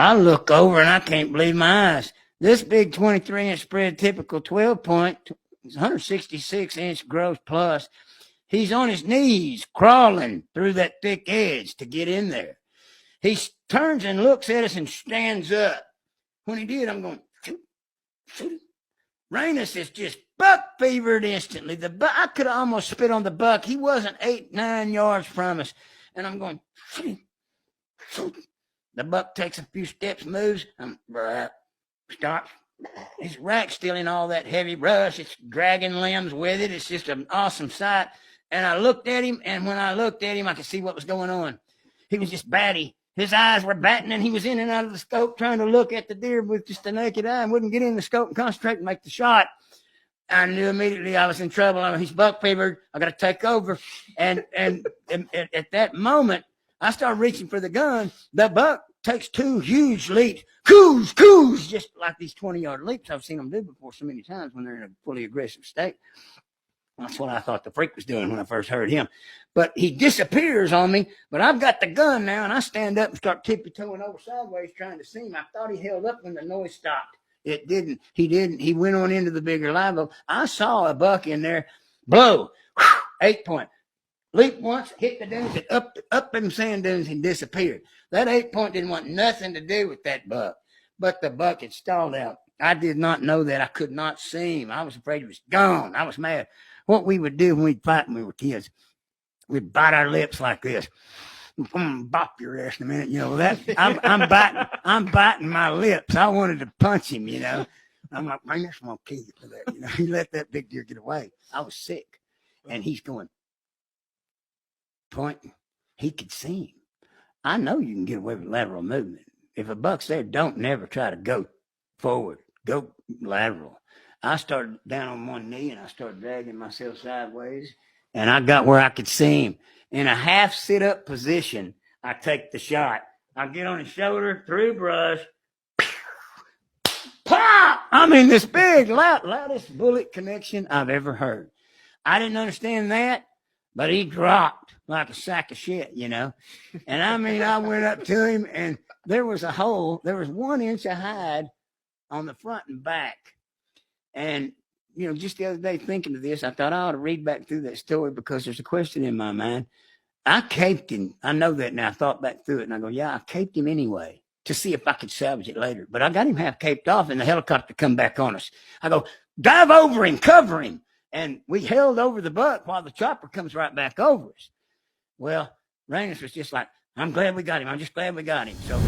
I look over and I can't believe my eyes. This big 23-inch spread, typical 12-point, 166-inch gross plus. He's on his knees, crawling through that thick edge to get in there. He turns and looks at us and stands up. When he did, I'm going, shoot, shoot. Ranuss is just buck fevered instantly. I could almost spit on the buck. He wasn't 8-9 yards from us. And I'm going, shoot, shoot. The buck takes a few steps, moves, stops. His rack's still in all that heavy brush. It's dragging limbs with it. It's just an awesome sight. And I looked at him, and when I looked at him, I could see what was going on. He was just batty. His eyes were batting, and he was in and out of the scope trying to look at the deer with just a naked eye and wouldn't get in the scope and concentrate and make the shot. I knew immediately I was in trouble. He's buck fevered. I got to take over. And at that moment, I started reaching for the gun. The buck takes 2 huge leaps. Coos, just like these 20-yard leaps I've seen them do before so many times when they're in a fully aggressive state. That's what I thought the freak was doing when I first heard him. But he disappears on me, but I've got the gun now, and I stand up and start tippy-toeing over sideways trying to see him. I thought he held up when the noise stopped. It didn't. He didn't. He went on into the bigger live oak. I saw a buck in there blow, 8-point. Leap once, hit the dunes, and up them sand dunes and disappeared. That 8-point didn't want nothing to do with that buck, but the buck had stalled out. I did not know that. I could not see him. I was afraid he was gone. I was mad. What we would do when we'd fight when we were kids, we'd bite our lips like this. Bop your ass in a minute, you know that. I'm biting my lips. I wanted to punch him, you know. I'm like, man, that's gonna kill you for that. You know, he let that big deer get away. I was sick, and he's going pointing. He could see him. I know you can get away with lateral movement. If a buck's there, don't never try to go forward. Go lateral. I started down on one knee and I started dragging myself sideways, and I got where I could see him. In a half sit-up position, I take the shot. I get on his shoulder, through brush, pop! I mean, this big, loudest bullet connection I've ever heard. I didn't understand that, but he dropped like a sack of shit, you know. And I mean, I went up to him, and there was a hole. There was 1 inch of hide on the front and back. And, you know, just the other day thinking of this, I thought I ought to read back through that story because there's a question in my mind. I caped him. I know that now. I thought back through it, and I go, yeah, I caped him anyway to see if I could salvage it later. But I got him half caped off, and the helicopter come back on us. I go, dive over him, cover him. And we held over the buck while the chopper comes right back over us. Well, Ranuss was just like, I'm glad we got him. I'm just glad we got him. So